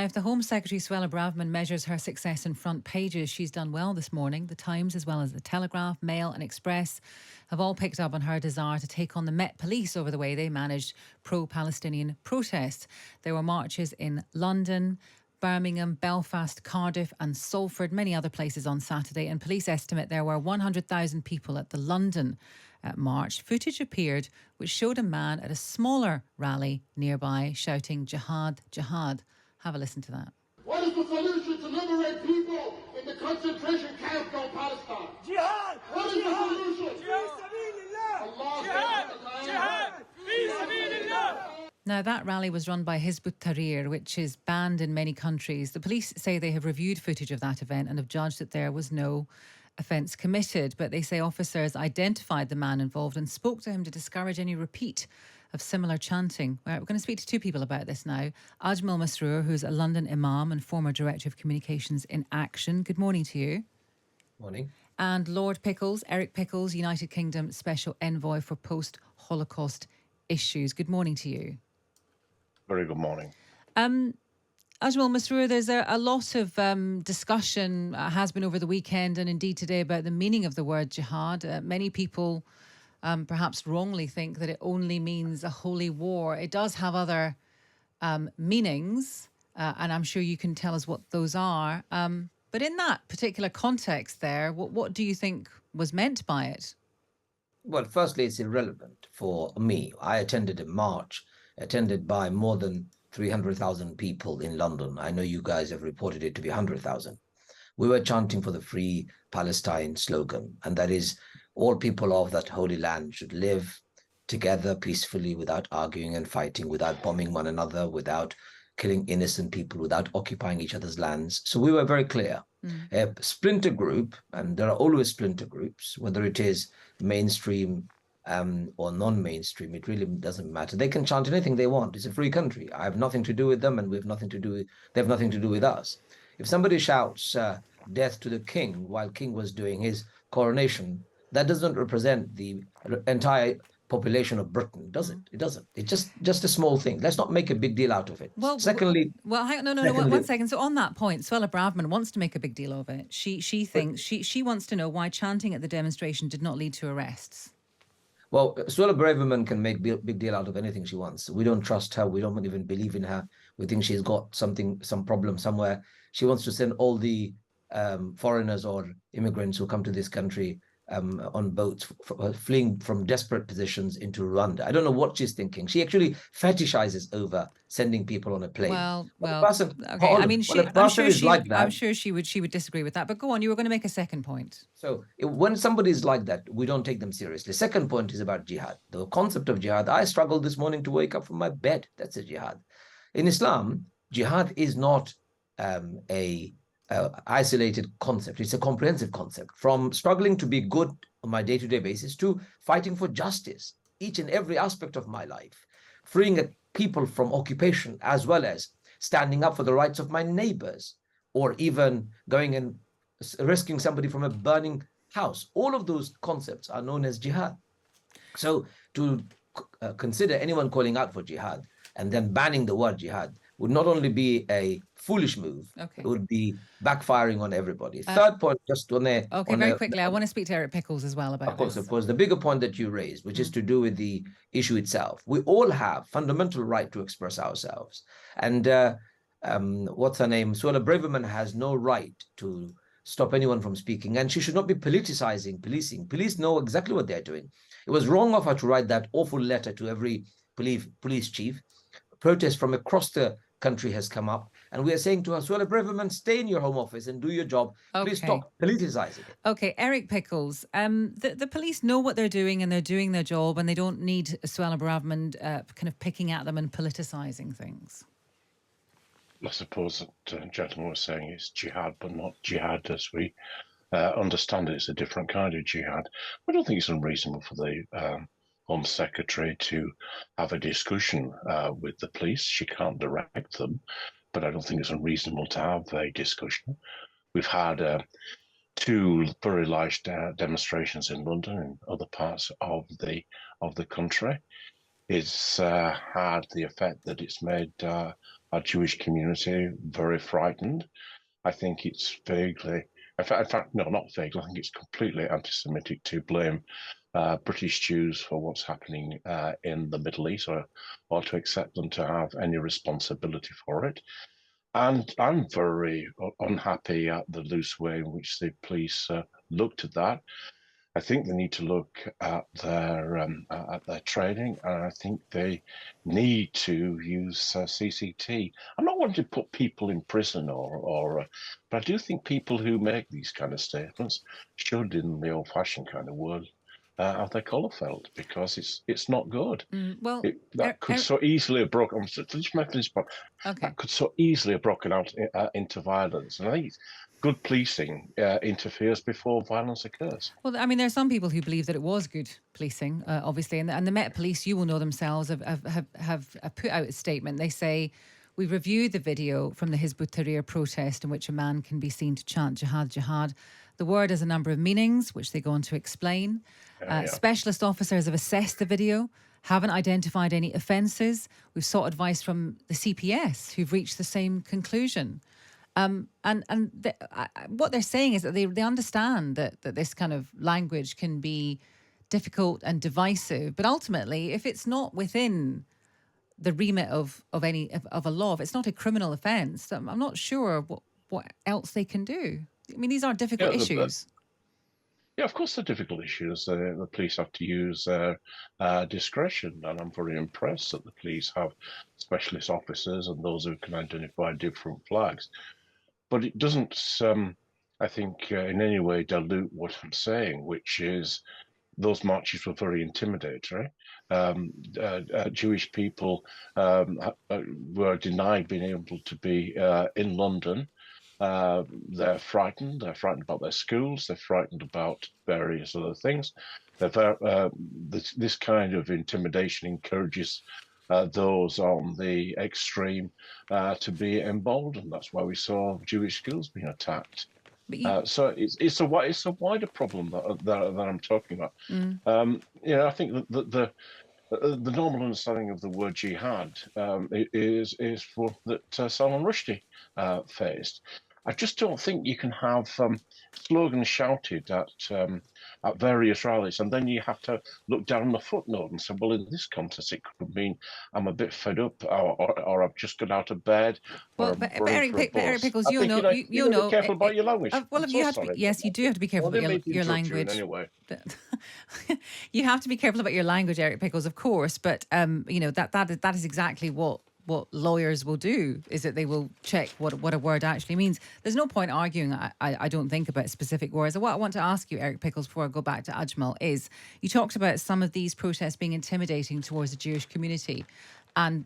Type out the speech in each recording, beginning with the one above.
Now, if the Home Secretary, Suella Braverman, measures her success in front pages, she's done well this morning. The Times, as well as the Telegraph, Mail and Express, have all picked up on her desire to take on the Met Police over the way they managed pro-Palestinian protests. There were marches in London, Birmingham, Belfast, Cardiff and Salford, many other places on Saturday, and police estimate there were 100,000 people at the London march. Footage appeared which showed a man at a smaller rally nearby shouting "Jihad, Jihad." Have a listen to that. What is the solution to liberate people in the concentration camp called Palestine? Jihad! What is Jihad! the solution? Jihad! Jihad! Jihad! Now, that rally was run by Hizb ut-Tahrir, which is banned in many countries. The police say they have reviewed footage of that event and have judged that there was no offence committed. But they say officers identified the man involved and spoke to him to discourage any repeat of similar chanting. We're going to speak to two people about this now. Ajmal Masroor, who's a London imam and former Director of Communications in Action. Good morning to you. Morning. And Lord Pickles, Eric Pickles, United Kingdom Special Envoy for Post-Holocaust Issues. Good morning to you. Very good morning. Ajmal Masroor, there's a lot of discussion, has been over the weekend and indeed today, about the meaning of the word jihad. Many people perhaps wrongly think that it only means a holy war. It does have other meanings, and I'm sure you can tell us what those are. But in that particular context there, what do you think was meant by it? Well, firstly, it's irrelevant for me. I attended a march attended by more than 300,000 people in London. I know you guys have reported it to be 100,000. We were chanting for the Free Palestine slogan, and that is all people of that holy land should live together peacefully without arguing and fighting, without bombing one another, without killing innocent people, without occupying each other's lands. So we were very clear. A splinter group, and there are always splinter groups, whether it is mainstream or non-mainstream, it really doesn't matter. They can chant anything they want. It's a free country. I have nothing to do with them, and we have nothing to do with, they have nothing to do with us. If somebody shouts death to the king while king was doing his coronation, that doesn't represent the entire population of Britain, does it? It doesn't. It's just a small thing. Let's not make a big deal out of it. Well, secondly, one second. So on that point, Suella Braverman wants to make a big deal of it. She thinks she wants to know why chanting at the demonstration did not lead to arrests. Well, Suella Braverman can make big deal out of anything she wants. We don't trust her. We don't even believe in her. We think she's got some problem somewhere. She wants to send all the foreigners or immigrants who come to this country on boats, fleeing from desperate positions into Rwanda. I don't know what she's thinking. She actually fetishizes over sending people on a plane. I'm sure she would disagree with that. But go on, you were going to make a second point. So when somebody is like that, we don't take them seriously. Second point is about jihad. The concept of jihad. I struggled this morning to wake up from my bed. That's a jihad. In Islam, jihad is not a isolated concept. It's a comprehensive concept, from struggling to be good on my day-to-day basis to fighting for justice, each and every aspect of my life, freeing people from occupation, as well as standing up for the rights of my neighbors, or even going and rescuing somebody from a burning house. All of those concepts are known as jihad. So to consider anyone calling out for jihad and then banning the word jihad would not only be a foolish move, it would be backfiring on everybody. Third point, just on there. Okay, very quickly, I want to speak to Eric Pickles as well about this. Of course, the bigger point that you raised, which is to do with the issue itself. We all have fundamental right to express ourselves. And what's her name? Suella Braverman has no right to stop anyone from speaking, and she should not be politicizing policing. Police know exactly what they're doing. It was wrong of her to write that awful letter to every police chief. Protest from across the country has come up, and we are saying to her, Suella Braverman, stay in your home office and do your job. Please stop politicizing it. Okay, Eric Pickles, the police know what they're doing and they're doing their job, and they don't need Suella Braverman kind of picking at them and politicizing things. I suppose that the gentleman was saying it's jihad, but not jihad as we understand it. It's a different kind of jihad. I don't think it's unreasonable for the Home Secretary to have a discussion with the police. She can't direct them, but I don't think it's unreasonable to have a discussion. We've had two very large demonstrations in London and other parts of the country. It's had the effect that it's made a our Jewish community very frightened. I think it's vaguely, in fact, no, not vaguely. I think it's completely anti-Semitic to blame British Jews for what's happening in the Middle East, or to accept them to have any responsibility for it. And I'm very unhappy at the loose way in which the police looked at that. I think they need to look at their training, and I think they need to use CCT. I'm not wanting to put people in prison, but I do think people who make these kind of statements should, in the old-fashioned kind of word, have their collar felt, because it's not good. Well, That could so easily have broken. Just making this point. okay. That could so easily have broken out into violence, and I think good policing interferes before violence occurs. Well, I mean, there are some people who believe that it was good policing, obviously, and the Met Police, you will know themselves, have put out a statement. They say, "We reviewed the video from the Hizb ut-Tahrir protest in which a man can be seen to chant Jihad, Jihad. The word has a number of meanings, which they go on to explain. Specialist officers have assessed the video, haven't identified any offences. We've sought advice from the CPS, who've reached the same conclusion." What they're saying is that they understand that this kind of language can be difficult and divisive, but ultimately, if it's not within the remit of a law, if it's not a criminal offence, I'm not sure what else they can do. I mean, these are difficult issues. Yeah, of course, they're difficult issues. The police have to use their discretion, and I'm very impressed that the police have specialist officers and those who can identify different flags. But it doesn't, I think, in any way dilute what I'm saying, which is those marches were very intimidatory. Jewish people were denied being able to be in London. They're frightened. They're frightened about their schools. They're frightened about various other things. This kind of intimidation encourages those on the extreme to be emboldened. That's why we saw Jewish schools being attacked. So it's a wider problem that I'm talking about. I think that the normal understanding of the word jihad is one that Salman Rushdie faced. I just don't think you can have slogans shouted at various rallies, and then you have to look down the footnote and say, well, in this context, it could mean I'm a bit fed up, or I've just got out of bed. Well, but Eric Pickles, you know, be careful about your language. Yes, you do have to be careful about your language. Anyway. You have to be careful about your language, Eric Pickles, of course. But that is exactly what lawyers will do, is that they will check what a word actually means. There's no point arguing, I don't think, about specific words. What I want to ask you, Eric Pickles, before I go back to Ajmal, is you talked about some of these protests being intimidating towards the Jewish community, and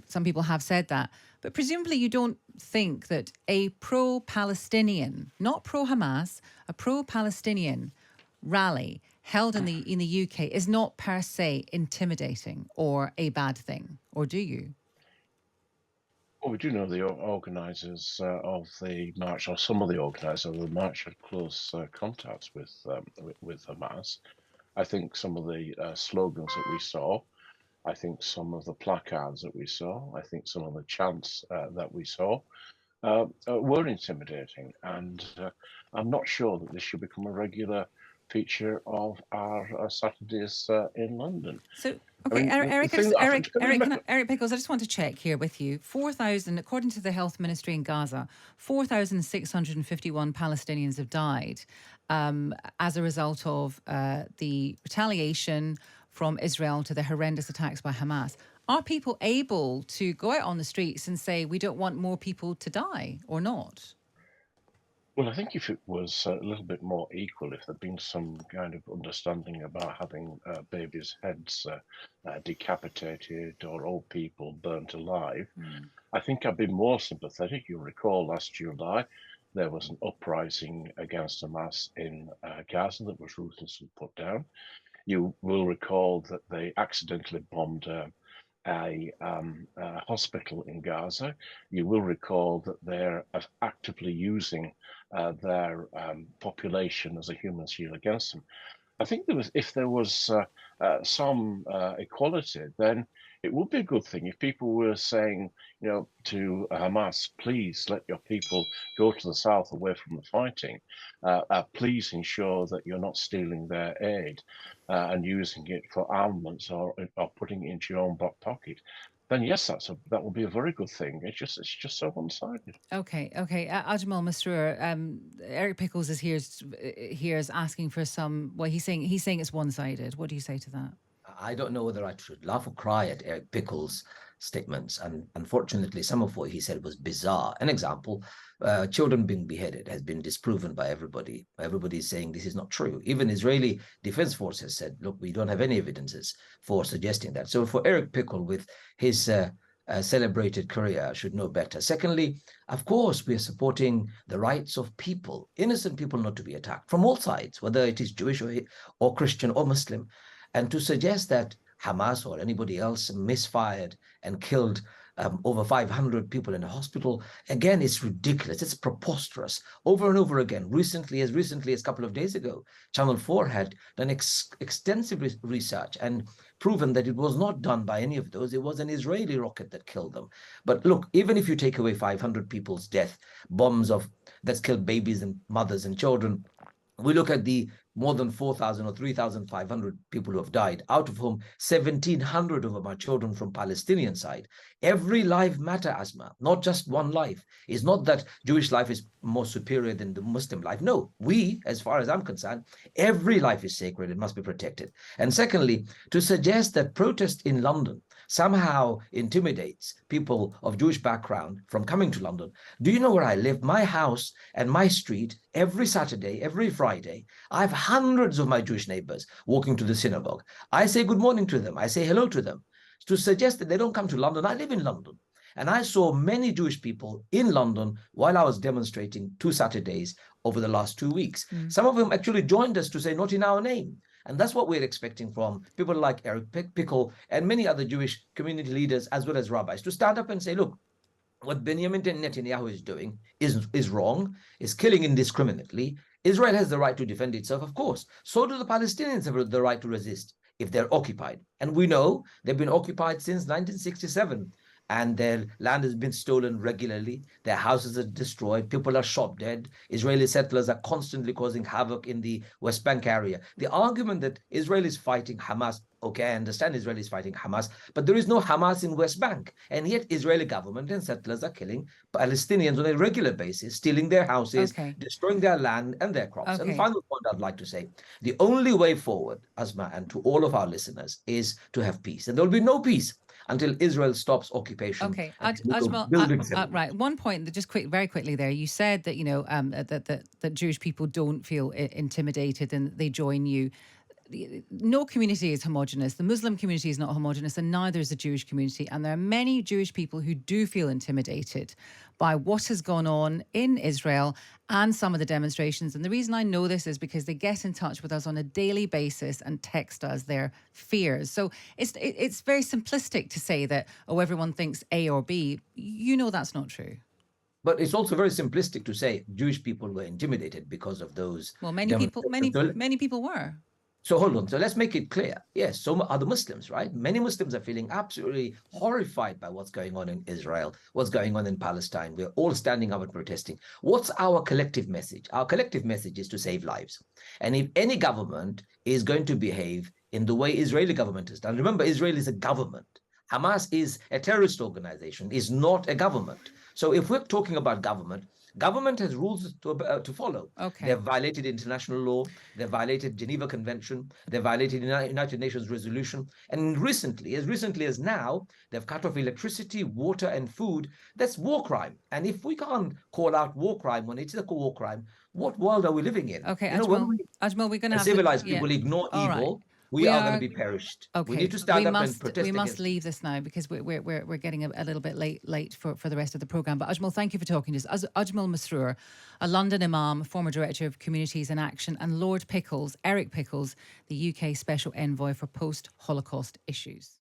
some people have said that. But presumably you don't think that a pro-Palestinian, not pro-Hamas, a pro-Palestinian rally held in the UK is not per se intimidating or a bad thing, or do you? Well, we do know the organisers of the march, or some of the organisers of the march, had close contacts with Hamas. I think some of the slogans that we saw, I think some of the placards that we saw, I think some of the chants that we saw were intimidating, and I'm not sure that this should become a regular feature of our Saturdays in London. So, okay, Eric Pickles, I just want to check here with you. 4,000, according to the Health Ministry in Gaza, 4,651 Palestinians have died as a result of the retaliation from Israel to the horrendous attacks by Hamas. Are people able to go out on the streets and say, we don't want more people to die, or not? Well, I think if it was a little bit more equal, if there'd been some kind of understanding about having babies' heads decapitated or old people burnt alive, I think I'd be more sympathetic. You'll recall last July, there was an uprising against Hamas in Gaza that was ruthlessly put down. You will recall that they accidentally bombed a hospital in Gaza. You will recall that they're actively using their population as a human shield against them. I think if there was some equality, then it would be a good thing if people were saying, to Hamas, please let your people go to the south away from the fighting. Please ensure that you're not stealing their aid and using it for armaments or putting it into your own back pocket. Then yes, that will be a very good thing. It's just so one-sided. Okay. Ajmal Masroor, Eric Pickles is here is asking for some. Well, he's saying it's one-sided. What do you say to that? I don't know whether I should laugh or cry at Eric Pickles' statements. And unfortunately, some of what he said was bizarre. An example, children being beheaded has been disproven by everybody. Everybody is saying this is not true. Even Israeli Defense Force has said, look, we don't have any evidences for suggesting that. So for Eric Pickle, with his celebrated career, should know better. Secondly, of course, we are supporting the rights of people, innocent people, not to be attacked from all sides, whether it is Jewish or Christian or Muslim. And to suggest that Hamas or anybody else misfired and killed over 500 people in a hospital, again, it's ridiculous. It's preposterous. Over and over again, as recently as a couple of days ago, Channel 4 had done extensive research and proven that it was not done by any of those. It was an Israeli rocket that killed them. But look, even if you take away 500 people's death, that's killed babies and mothers and children, we look at the more than 4,000 or 3,500 people who have died, out of whom 1,700 of them are children from Palestinian side. Every life matter, Asma, not just one life. It's not that Jewish life is more superior than the Muslim life. No, as far as I'm concerned, every life is sacred. It must be protected. And secondly, to suggest that protest in London somehow intimidates people of Jewish background from coming to London. Do you know where I live? My house and my street, every Saturday, every Friday, I have hundreds of my Jewish neighbors walking to the synagogue. I say good morning to them. I say hello to them. To suggest that they don't come to London, I live in London. And I saw many Jewish people in London while I was demonstrating 2 Saturdays over the last 2 weeks. Some of them actually joined us to say, not in our name. And that's what we're expecting from people like Eric Pickle and many other Jewish community leaders, as well as rabbis, to stand up and say, look, what Benjamin Netanyahu is doing is wrong, is killing indiscriminately. Israel has the right to defend itself, of course. So do the Palestinians have the right to resist if they're occupied. And we know they've been occupied since 1967. And their land has been stolen regularly. Their houses are destroyed. People are shot dead. Israeli settlers are constantly causing havoc in the West Bank area. The argument that Israel is fighting Hamas, okay, I understand Israel is fighting Hamas, but there is no Hamas in West Bank. And yet Israeli government and settlers are killing Palestinians on a regular basis, stealing their houses, destroying their land and their crops. And the final point I'd like to say, the only way forward, Asma, and to all of our listeners, is to have peace. And there will be no peace until Israel stops occupation. Okay, Ajmal, right. One point, very quickly there. You said that that Jewish people don't feel intimidated and they join you. No community is homogenous. The Muslim community is not homogenous, and neither is the Jewish community. And there are many Jewish people who do feel intimidated by what has gone on in Israel and some of the demonstrations. And the reason I know this is because they get in touch with us on a daily basis and text us their fears. So it's very simplistic to say that, everyone thinks A or B. That's not true. But it's also very simplistic to say Jewish people were intimidated because of those. Well, many people were. So hold on. So let's make it clear. Yes, so are the Muslims, right? Many Muslims are feeling absolutely horrified by what's going on in Israel, what's going on in Palestine. We're all standing up and protesting. What's our collective message? Our collective message is to save lives. And if any government is going to behave in the way Israeli government has done, remember, Israel is a government. Hamas is a terrorist organization, is not a government. So if we're talking about government has rules to follow. Okay. They've violated international law. They've violated Geneva Convention. They've violated United Nations resolution. And as recently as now, they've cut off electricity, water, and food. That's war crime. And if we can't call out war crime when it's a war crime, what world are we living in? Okay, Ajmal, we're going to have civilized people ignore evil. We are going to be perished. Okay. We need to stand up and protest. We must leave this now because we're getting a little bit late for the rest of the programme. But Ajmal, thank you for talking to us. Ajmal Masroor, a London imam, former Director of Communities in Action, and Lord Pickles, Eric Pickles, the UK Special Envoy for Post-Holocaust Issues.